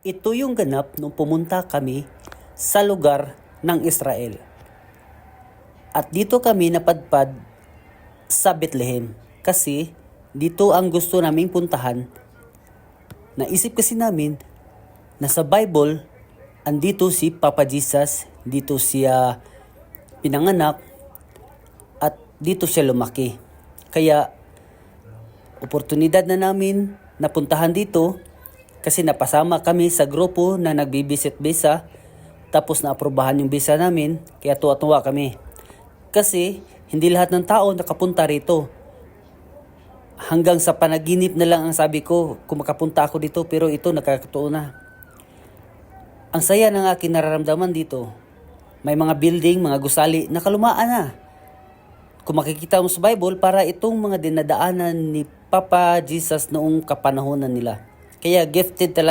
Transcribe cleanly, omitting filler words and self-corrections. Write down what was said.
Ito yung ganap nung pumunta kami sa lugar ng Israel. At dito kami napadpad sa Bethlehem. Kasi dito ang gusto naming puntahan. Naisip kasi namin na sa Bible, andito si Papa Jesus, dito siya pinanganak, at dito siya lumaki. Kaya, oportunidad na namin napuntahan dito kasi napasama kami sa grupo na nagbibisit visa, tapos naaprubahan yung visa namin, kaya tuwa-tuwa kami. Kasi hindi lahat ng tao nakapunta rito. Hanggang sa panaginip na lang ang sabi ko kung makapunta ako dito, pero ito nakakatuo na. Ang saya ng aking nararamdaman dito. May mga building, mga gusali, nakalumaan na. Kung makikita mo sa Bible, para itong mga dinadaanan ni Papa Jesus noong kapanahonan nila. Kaya gifted talaga.